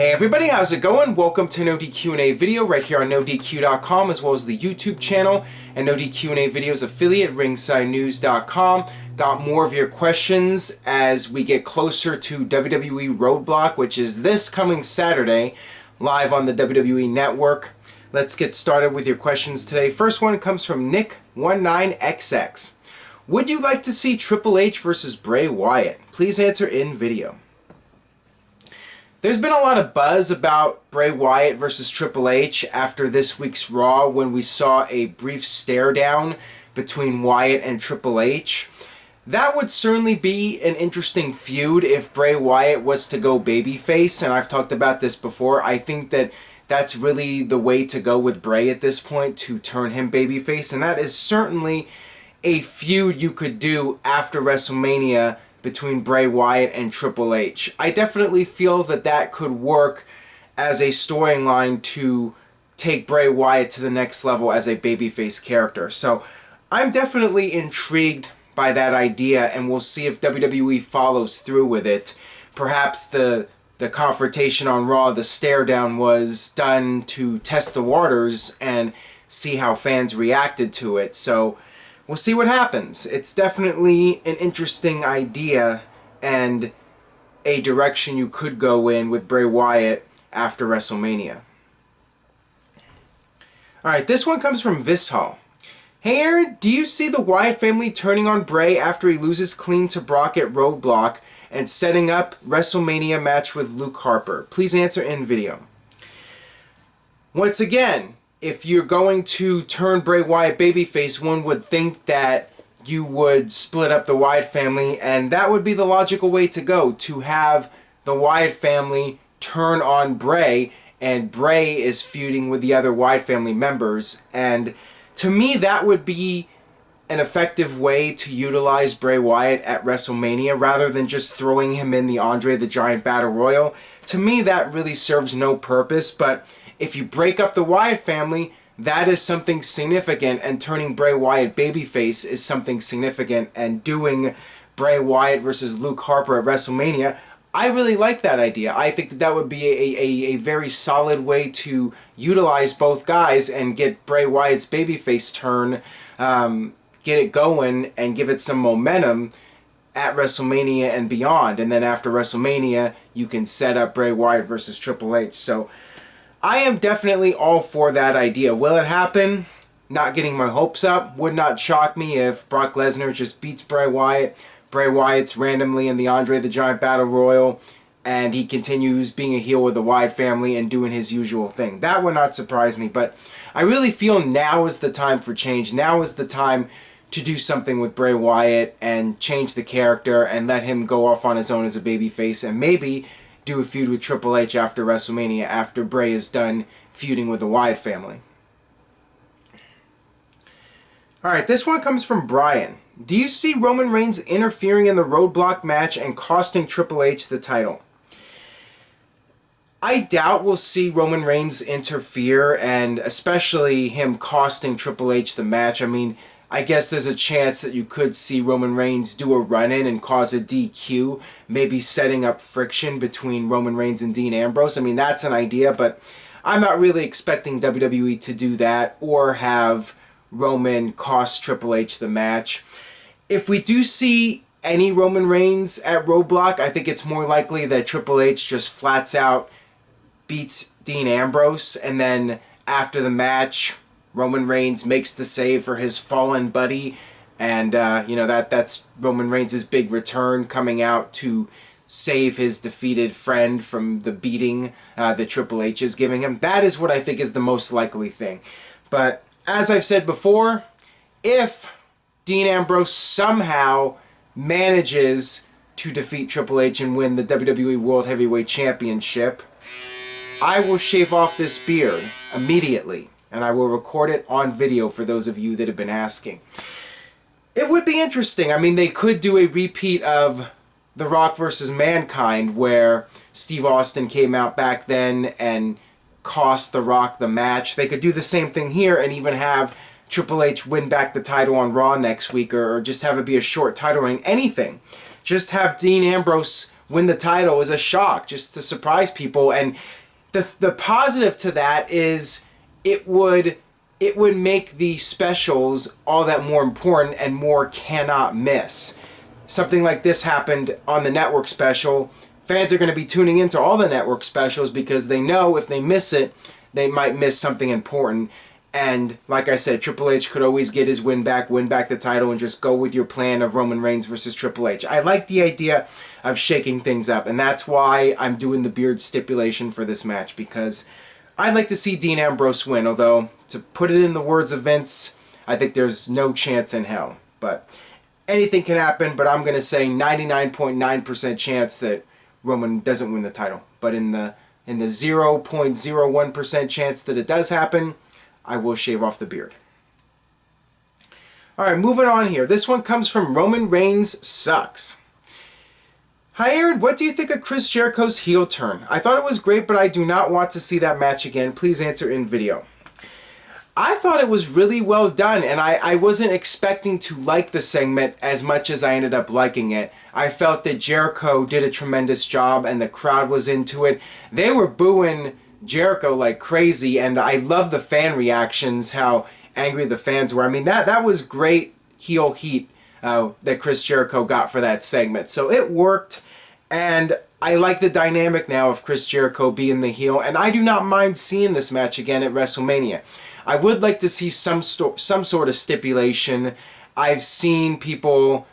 Hey everybody, how's it going? Welcome to NoDQ&A video right here on NoDQ.com as well as the YouTube channel and NoDQ&A videos affiliate RingsideNews.com. Got more of your questions as we get closer to WWE Roadblock, which is this coming Saturday, live on the WWE Network. Let's get started with your questions today. First one comes from Nick19XX. Would you like to see Triple H versus Bray Wyatt? Please answer in video. There's been a lot of buzz about Bray Wyatt versus Triple H after this week's Raw when we saw a brief stare down between Wyatt and Triple H. That would certainly be an interesting feud if Bray Wyatt was to go babyface, and I've talked about this before. I think that that's really the way to go with Bray at this point, to turn him babyface, and that is certainly a feud you could do after WrestleMania between Bray Wyatt and Triple H. I definitely feel that that could work as a storyline to take Bray Wyatt to the next level as a babyface character. So I'm definitely intrigued by that idea, and we'll see if WWE follows through with it. Perhaps the confrontation on Raw, the stare down, was done to test the waters and see how fans reacted to it. So we'll see what happens. It's definitely an interesting idea and a direction you could go in with Bray Wyatt after WrestleMania. Alright, this one comes from Vishal. Hey Aaron, do you see the Wyatt family turning on Bray after he loses clean to Brock at Roadblock and setting up WrestleMania match with Luke Harper? Please answer in video. Once again, if you're going to turn Bray Wyatt babyface, one would think that you would split up the Wyatt family, and that would be the logical way to go, to have the Wyatt family turn on Bray, and Bray is feuding with the other Wyatt family members. And to me, that would be an effective way to utilize Bray Wyatt at WrestleMania, rather than just throwing him in the Andre the Giant Battle Royal. To me, that really serves no purpose, but if you break up the Wyatt family, that is something significant, and turning Bray Wyatt babyface is something significant, and doing Bray Wyatt versus Luke Harper at WrestleMania, I really like that idea. I think that that would be a very solid way to utilize both guys and get Bray Wyatt's babyface turn, get it going, and give it some momentum at WrestleMania and beyond. And then after WrestleMania, you can set up Bray Wyatt versus Triple H. So I am definitely all for that idea. Will it happen? Not getting my hopes up. Would not shock me if Brock Lesnar just beats Bray Wyatt. Bray Wyatt's randomly in the Andre the Giant Battle Royal, and he continues being a heel with the Wyatt family and doing his usual thing. That would not surprise me, but I really feel now is the time for change. Now is the time to do something with Bray Wyatt and change the character and let him go off on his own as a babyface, and maybe do a feud with Triple H after WrestleMania, after Bray is done feuding with the Wyatt family. Alright, this one comes from Brian. Do you see Roman Reigns interfering in the Roadblock match and costing Triple H the title? I doubt we'll see Roman Reigns interfere, and especially him costing Triple H the match. I mean, I guess there's a chance that you could see Roman Reigns do a run-in and cause a DQ, maybe setting up friction between Roman Reigns and Dean Ambrose. I mean, that's an idea, but I'm not really expecting WWE to do that or have Roman cost Triple H the match. If we do see any Roman Reigns at Roadblock, I think it's more likely that Triple H just flats out beats Dean Ambrose, and then after the match, Roman Reigns makes the save for his fallen buddy, and that's Roman Reigns' big return, coming out to save his defeated friend from the beating that Triple H is giving him. That is what I think is the most likely thing. But as I've said before, if Dean Ambrose somehow manages to defeat Triple H and win the WWE World Heavyweight Championship, I will shave off this beard immediately, and I will record it on video for those of you that have been asking. It would be interesting. I mean, they could do a repeat of The Rock versus Mankind, where Steve Austin came out back then and cost The Rock the match. They could do the same thing here and even have Triple H win back the title on Raw next week, or just have it be a short title reign. Anything. Just have Dean Ambrose win the title as a shock, just to surprise people. And the positive to that is it would make the specials all that more important and more cannot miss. Something like this happened on the network special. Fans are going to be tuning into all the network specials because they know if they miss it, they might miss something important. And like I said, Triple H could always get his win back the title, and just go with your plan of Roman Reigns versus Triple H. I like the idea of shaking things up, and that's why I'm doing the beard stipulation for this match, because I'd like to see Dean Ambrose win, although, to put it in the words of Vince, I think there's no chance in hell. But anything can happen, but I'm going to say 99.9% chance that Roman doesn't win the title. But in the 0.01% chance that it does happen, I will shave off the beard. Alright, moving on here. This one comes from Roman Reigns Sucks. Hi Aaron, what do you think of Chris Jericho's heel turn? I thought it was great, but I do not want to see that match again. Please answer in video. I thought it was really well done, and I wasn't expecting to like the segment as much as I ended up liking it. I felt that Jericho did a tremendous job, and the crowd was into it. They were booing Jericho like crazy, and I love the fan reactions, how angry the fans were. I mean, that was great heel heat that Chris Jericho got for that segment. So it worked, and I like the dynamic now of Chris Jericho being the heel, and I do not mind seeing this match again at WrestleMania. I would like to see some sort of stipulation. I've seen people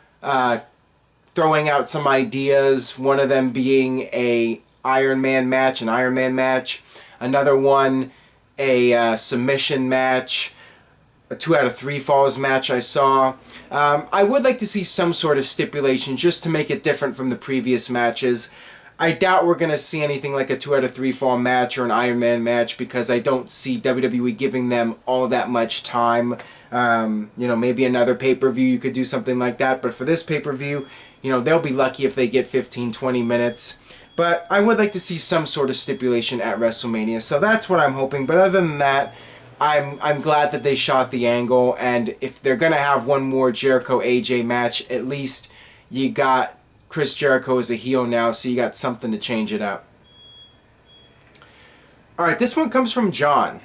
throwing out some ideas, one of them being an Iron Man match. Another one, a submission match, a 2 out of 3 falls match I saw. I would like to see some sort of stipulation just to make it different from the previous matches. I doubt we're going to see anything like a 2 out of 3 fall match or an Iron Man match, because I don't see WWE giving them all that much time. Maybe another pay-per-view you could do something like that, but for this pay-per-view, they'll be lucky if they get 15-20 minutes. But I would like to see some sort of stipulation at WrestleMania, so that's what I'm hoping. But other than that, I'm glad that they shot the angle, and if they're going to have one more Jericho-AJ match, at least you got Chris Jericho as a heel now, so you got something to change it up. Alright, this one comes from John.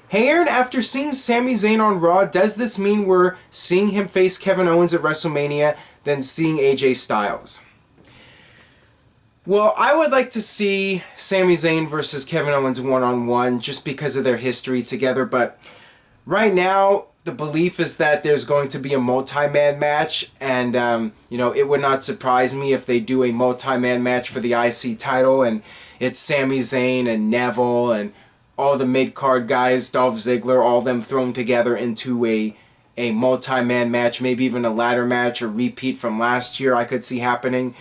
Hey Aaron, after seeing Sami Zayn on Raw, does this mean we're seeing him face Kevin Owens at WrestleMania, then seeing AJ Styles? Well, I would like to see Sami Zayn versus Kevin Owens one-on-one just because of their history together, but right now the belief is that there's going to be a multi-man match, and it would not surprise me if they do a multi-man match for the IC title, and it's Sami Zayn and Neville and all the mid-card guys, Dolph Ziggler, all them thrown together into a multi-man match, maybe even a ladder match or repeat from last year I could see happening.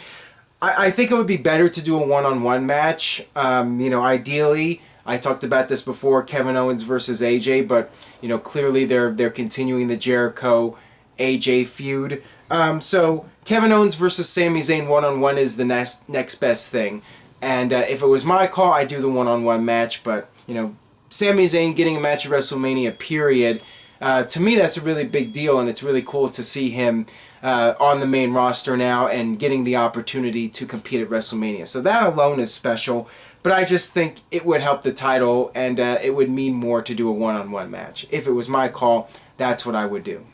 I think it would be better to do a one-on-one match. Ideally, I talked about this before, Kevin Owens versus AJ, but clearly they're continuing the Jericho AJ feud. So Kevin Owens versus Sami Zayn one-on-one is the next best thing. And if it was my call, I'd do the one-on-one match. But Sami Zayn getting a match at WrestleMania, period. To me, that's a really big deal, and it's really cool to see him on the main roster now and getting the opportunity to compete at WrestleMania. So that alone is special. But I just think it would help the title, and it would mean more to do a one-on-one match. If it was my call, that's what I would do.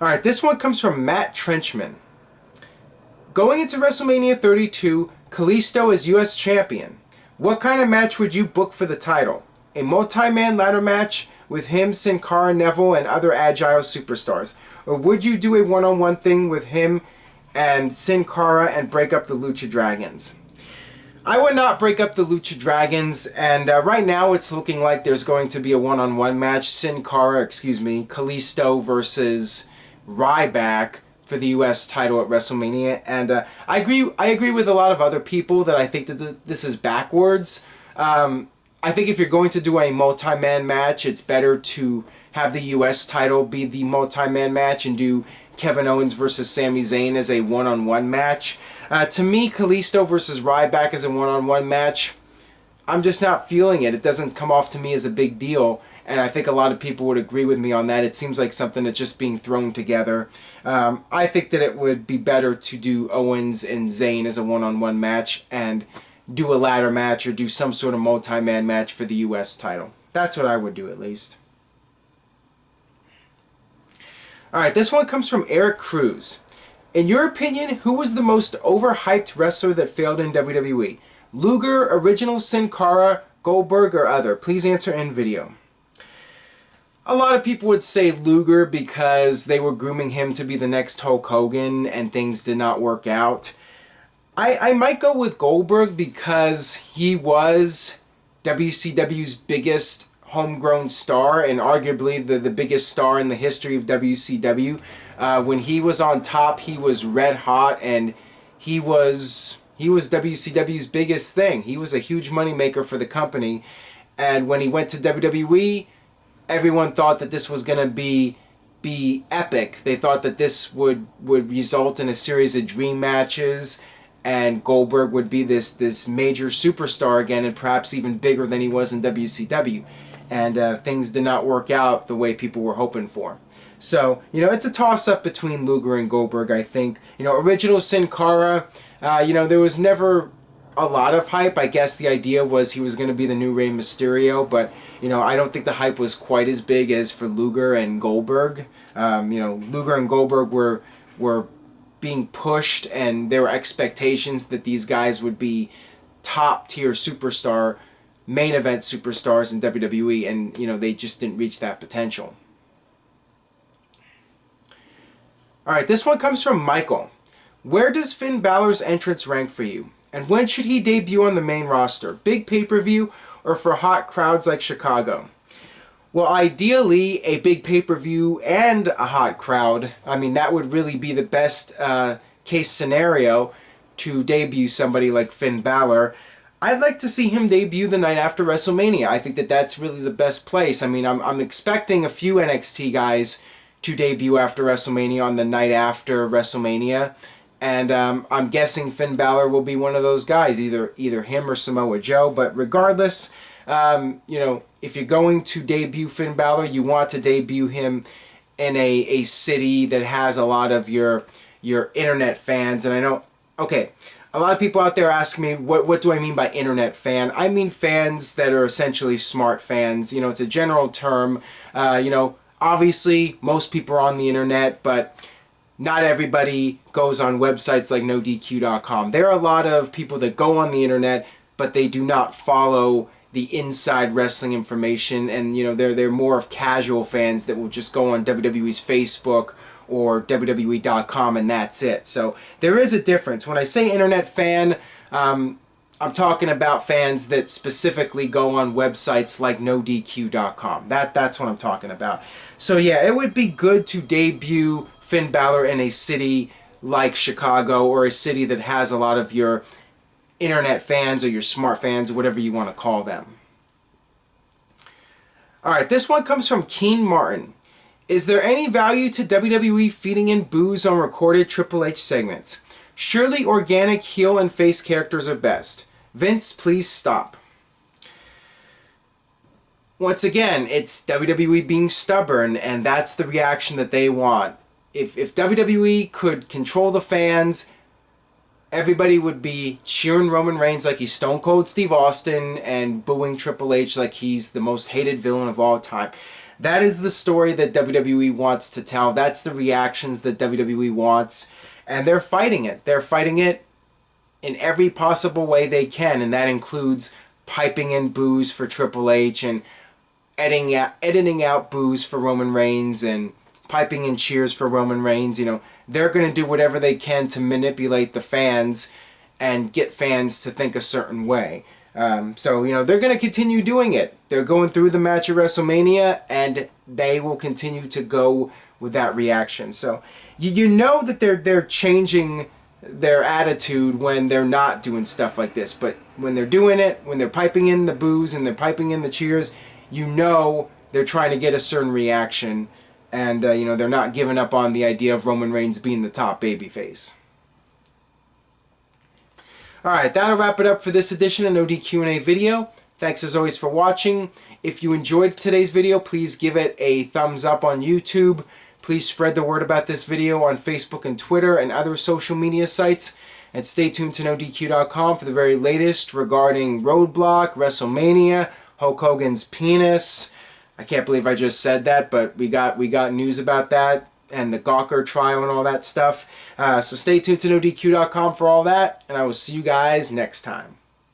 Alright, this one comes from Matt Trenchman. Going into WrestleMania 32, Kalisto is U.S. Champion. What kind of match would you book for the title? A multi-man ladder match with him, Sin Cara, Neville, and other agile superstars? Or would you do a one-on-one thing with him and Sin Cara and break up the Lucha Dragons? I would not break up the Lucha Dragons, and right now it's looking like there's going to be a one-on-one match. Kalisto versus Ryback for the U.S. title at WrestleMania, and I agree with a lot of other people that I think that this is backwards. I think if you're going to do a multi-man match, it's better to have the U.S. title be the multi-man match and do Kevin Owens versus Sami Zayn as a one-on-one match. To me, Kalisto versus Ryback as a one-on-one match, I'm just not feeling it. It doesn't come off to me as a big deal. and I think a lot of people would agree with me on that. It seems like something that's just being thrown together. I think that it would be better to do Owens and Zayn as a one-on-one match and do a ladder match or do some sort of multi-man match for the U.S. title. That's what I would do, at least. Alright, this one comes from Eric Cruz. In your opinion, who was the most overhyped wrestler that failed in WWE? Luger, Original Sin Cara, Goldberg, or other? Please answer in video. A lot of people would say Luger because they were grooming him to be the next Hulk Hogan and things did not work out. I might go with Goldberg because he was WCW's biggest homegrown star and arguably the biggest star in the history of WCW. When he was on top, he was red hot, and he was WCW's biggest thing. He was a huge moneymaker for the company, and when he went to WWE, everyone thought that this was going to be epic. They thought that this would result in a series of dream matches, and Goldberg would be this major superstar again, and perhaps even bigger than he was in WCW. And things did not work out the way people were hoping for. So, it's a toss-up between Luger and Goldberg, I think. Original Sin Cara, there was never a lot of hype. I guess the idea was he was going to be the new Rey Mysterio, but, I don't think the hype was quite as big as for Luger and Goldberg. Luger and Goldberg were being pushed, and there were expectations that these guys would be top-tier superstar, main event superstars in WWE, and, they just didn't reach that potential. Alright, this one comes from Michael. Where does Finn Balor's entrance rank for you? And when should he debut on the main roster? Big pay-per-view or for hot crowds like Chicago? Well, ideally, a big pay-per-view and a hot crowd. I mean, that would really be the best case scenario to debut somebody like Finn Balor. I'd like to see him debut the night after WrestleMania. I think that that's really the best place. I mean, I'm expecting a few NXT guys to debut after WrestleMania on the night after WrestleMania, and I'm guessing Finn Balor will be one of those guys, either him or Samoa Joe. But regardless, if you're going to debut Finn Balor, you want to debut him in a city that has a lot of your internet fans. And I know, okay, a lot of people out there ask me, what do I mean by internet fan? I mean fans that are essentially smart fans. It's a general term. Obviously, most people are on the internet, but not everybody goes on websites like NoDQ.com. There are a lot of people that go on the internet, but they do not follow the inside wrestling information, and they're more of casual fans that will just go on WWE's Facebook or WWE.com, and that's it. So there is a difference. When I say internet fan, I'm talking about fans that specifically go on websites like NoDQ.com. That's what I'm talking about. So yeah, it would be good to debut Finn Balor in a city like Chicago, or a city that has a lot of your internet fans or your smart fans, whatever you want to call them. Alright, this one comes from Keen Martin. Is there any value to WWE feeding in booze on recorded Triple H segments? Surely organic heel and face characters are best. Vince, please stop. Once again, it's WWE being stubborn, and that's the reaction that they want. If WWE could control the fans, everybody would be cheering Roman Reigns like he's Stone Cold Steve Austin and booing Triple H like he's the most hated villain of all time. That is the story that WWE wants to tell. That's the reactions that WWE wants, and they're fighting it. They're fighting it in every possible way they can, and that includes piping in boos for Triple H and editing out boos for Roman Reigns and piping in cheers for Roman Reigns. They're going to do whatever they can to manipulate the fans and get fans to think a certain way. So they're going to continue doing it. They're going through the match at WrestleMania, and they will continue to go with that reaction. So you know that they're changing their attitude when they're not doing stuff like this. But when they're doing it, when they're piping in the boos and they're piping in the cheers, they're trying to get a certain reaction. And, they're not giving up on the idea of Roman Reigns being the top babyface. Alright, that'll wrap it up for this edition of NoDQ&A video. Thanks as always for watching. If you enjoyed today's video, please give it a thumbs up on YouTube. Please spread the word about this video on Facebook and Twitter and other social media sites. And stay tuned to NoDQ.com for the very latest regarding Roadblock, WrestleMania, Hulk Hogan's penis. I can't believe I just said that, but we got news about that, and the Gawker trial and all that stuff. So stay tuned to NoDQ.com for all that, and I will see you guys next time.